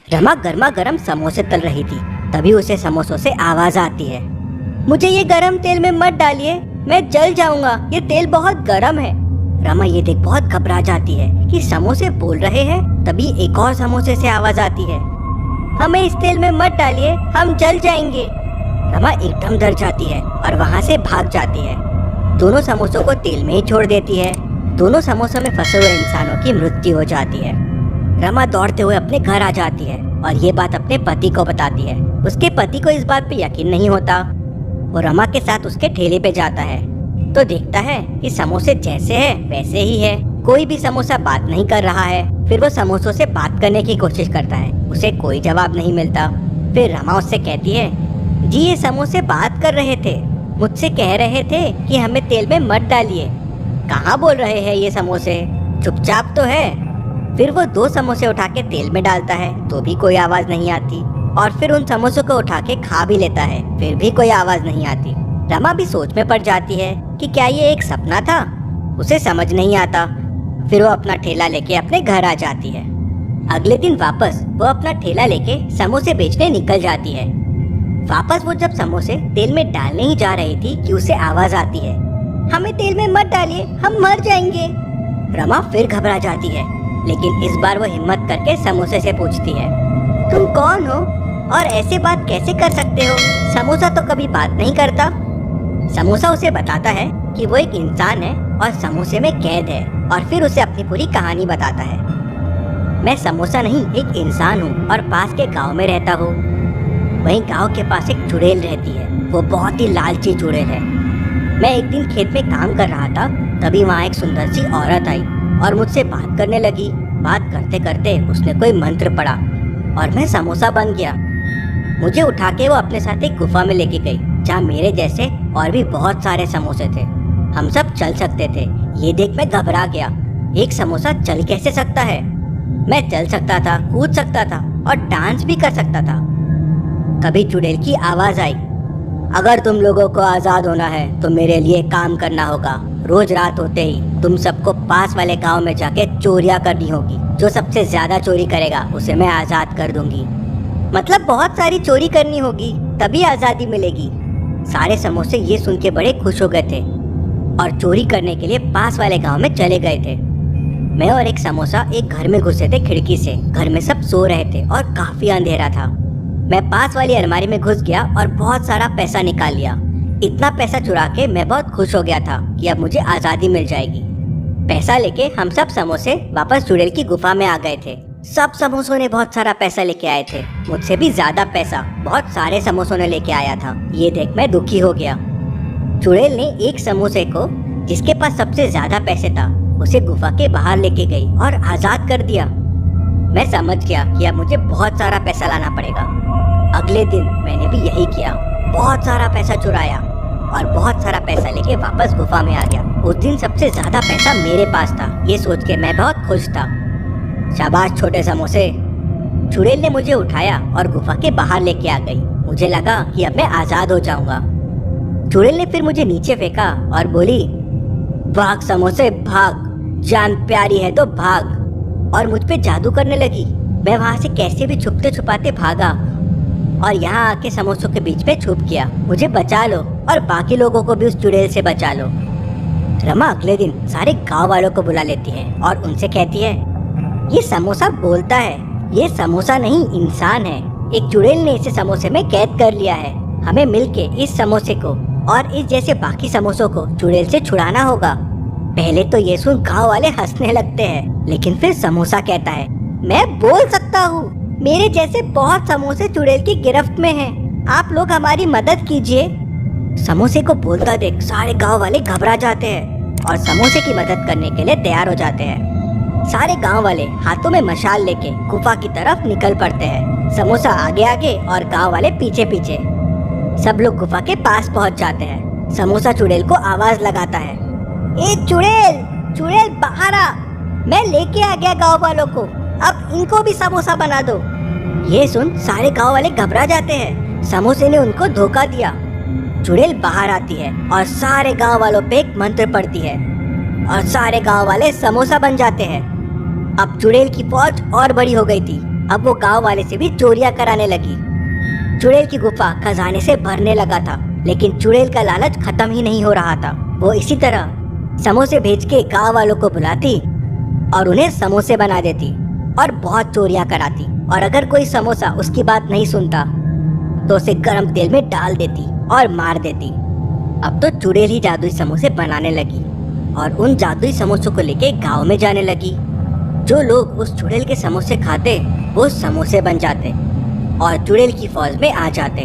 रमा गर्मा गर्म समोसे तल रही थी। तभी उसे समोसों से आवाज आती है, मुझे ये गरम तेल में मत डालिए, मैं जल जाऊंगा, ये तेल बहुत गरम है। रमा ये देख बहुत घबरा जाती है कि समोसे बोल रहे हैं। तभी एक और समोसे से आवाज आती है, हमें इस तेल में मत डालिए, हम जल जाएंगे। रमा एकदम डर जाती है और वहाँ से भाग जाती है। दोनों समोसों को तेल में ही छोड़ देती है। दोनों समोसों में फंसे हुए इंसानों की मृत्यु हो जाती है। रमा दौड़ते हुए अपने घर आ जाती है और ये बात अपने पति को बताती है। उसके पति को इस बात पे यकीन नहीं होता। वो रमा के साथ उसके ठेले पे जाता है तो देखता है कि समोसे जैसे है वैसे ही है। कोई भी समोसा बात नहीं कर रहा है। फिर वो समोसों से बात करने की कोशिश करता है, उसे कोई जवाब नहीं मिलता। फिर रमा उससे कहती है, जी ये समोसे बात कर रहे थे, मुझसे कह रहे थे कि हमें तेल में मत डालिए। कहाँ बोल रहे हैं ये समोसे, चुपचाप तो है। फिर वो 2 समोसे उठा के तेल में डालता है तो भी कोई आवाज नहीं आती। और फिर उन समोसों को उठा के खा भी लेता है, फिर भी कोई आवाज नहीं आती। रमा भी सोच में पड़ जाती है कि क्या ये एक सपना था, उसे समझ नहीं आता। फिर वो अपना ठेला लेके अपने घर आ जाती है। अगले दिन वापस वो अपना ठेला लेके समोसे बेचने निकल जाती है। वापस वो जब समोसे तेल में डालने ही जा रही थी कि उसे आवाज आती है, हमें तेल में मत डालिए, हम मर जाएंगे। रमा फिर घबरा जाती है, लेकिन इस बार वो हिम्मत करके समोसे से पूछती है, तुम कौन हो और ऐसे बात कैसे कर सकते हो, समोसा तो कभी बात नहीं करता। समोसा उसे बताता है कि वो एक इंसान है और समोसे में कैद है, और फिर उसे अपनी पूरी कहानी बताता है। मैं समोसा नहीं, एक इंसान हूँ और पास के गांव में रहता हूँ। वहीं गांव के पास एक चुड़ैल रहती है, वो बहुत ही लालची चुड़ैल है। मैं एक दिन खेत में काम कर रहा था, तभी वहाँ एक सुंदर सी औरत आई और मुझसे बात करने लगी। बात करते करते उसने कोई मंत्र पढ़ा और मैं समोसा बन गया। मुझे उठा के वो अपने साथ एक गुफा में लेके गई, जहाँ मेरे जैसे और भी बहुत सारे समोसे थे। हम सब चल सकते थे। ये देख मैं घबरा गया, एक समोसा चल कैसे सकता है। मैं चल सकता था, कूद सकता था और डांस भी कर सकता था। तभी चुड़ैल की आवाज आई, अगर तुम लोगों को आजाद होना है तो मेरे लिए काम करना होगा। रोज रात होते ही तुम सबको पास वाले गांव में जाके चोरियां करनी होगी। जो सबसे ज्यादा चोरी करेगा उसे मैं आजाद कर दूंगी। मतलब बहुत सारी चोरी करनी होगी तभी आजादी मिलेगी। सारे समोसे ये सुन के बड़े खुश हो गए थे और चोरी करने के लिए पास वाले गांव में चले गए थे। मैं और एक समोसा एक घर में घुसे थे खिड़की से। घर में सब सो रहे थे और काफी अंधेरा था। मैं पास वाली अलमारी में घुस गया और बहुत सारा पैसा निकाल लिया। इतना पैसा चुरा के मैं बहुत खुश हो गया था कि अब मुझे आजादी मिल जाएगी। पैसा लेके हम सब समोसे वापस चुड़ैल की गुफा में आ गए थे। सब समोसों ने बहुत सारा पैसा लेके आए थे, मुझसे भी ज्यादा पैसा बहुत सारे समोसों ने लेके आया था। ये देख मैं दुखी हो गया। चुड़ैल ने एक समोसे को, जिसके पास सबसे ज्यादा पैसे था, उसे गुफा के बाहर लेके गई और आजाद कर दिया। मैं समझ गया कि अब मुझे बहुत सारा पैसा लाना पड़ेगा। अगले दिन मैंने भी यही किया, बहुत सारा पैसा चुराया और बहुत सारा पैसा लेके वापस गुफा में आ गया। उस दिन सबसे ज्यादा पैसा मेरे पास था, ये सोच के मैं बहुत खुश था। शाबाश छोटे समोसे। चुड़ैल ने मुझे उठाया और गुफा के बाहर लेके आ गई। मुझे लगा कि अब मैं आजाद हो जाऊंगा। चुड़ैल ने फिर मुझे नीचे फेंका और बोली, भाग समोसे भाग, जान प्यारी है तो भाग। और मुझ पे जादू करने लगी। मैं वहाँ से कैसे भी छुपते छुपाते भागा और यहाँ आके समोसों के बीच में छुप गया। मुझे बचा लो और बाकी लोगों को भी उस चुड़ैल से बचा लो। रमा अगले दिन सारे गांव वालों को बुला लेती है और उनसे कहती है, ये समोसा बोलता है, ये समोसा नहीं इंसान है। एक चुड़ैल ने इसे समोसे में कैद कर लिया है। हमें मिलके इस समोसे को और इस जैसे बाकी समोसों को चुड़ैल से छुड़ाना होगा। पहले तो ये सुन गाँव वाले हंसने लगते हैं, लेकिन फिर समोसा कहता है, मैं बोल सकता हूँ, मेरे जैसे बहुत समोसे चुड़ैल की गिरफ्त में हैं। आप लोग हमारी मदद कीजिए। समोसे को बोलता देख सारे गांव वाले घबरा जाते हैं और समोसे की मदद करने के लिए तैयार हो जाते हैं। सारे गांव वाले हाथों में मशाल लेके गुफा की तरफ निकल पड़ते हैं। समोसा आगे आगे और गांव वाले पीछे पीछे। सब लोग गुफा के पास पहुंच जाते हैं। समोसा चुड़ैल को आवाज लगाता है, ए चुड़ैल, चुड़ैल बाहर आ, मैं लेके आ गया गांव वालों को, अब इनको भी समोसा बना दो। ये सुन सारे गांव वाले घबरा जाते हैं, समोसे ने उनको धोखा दिया। चुड़ैल बाहर आती है और सारे गांव वालों पे एक मंत्र पढ़ती है और सारे गांव वाले समोसा बन जाते हैं। अब चुड़ैल की फौज और बड़ी हो गई थी। अब वो गांव वाले से भी चोरियां कराने लगी। चुड़ैल की गुफा खजाने से भरने लगा था, लेकिन चुड़ैल का लालच खत्म ही नहीं हो रहा था। वो इसी तरह समोसे भेज के गांव वालों को बुलाती और उन्हें समोसे बना देती और बहुत चोरियां कराती। और अगर कोई समोसा उसकी बात नहीं सुनता तो उसे गर्म तेल में डाल देती और मार देती। अब तो चुड़ैल ही जादुई समोसे बनाने लगी और उन जादुई समोसों को लेके गांव में जाने लगी। जो लोग उस चुड़ैल के समोसे खाते वो समोसे बन जाते और चुड़ैल की फौज में आ जाते।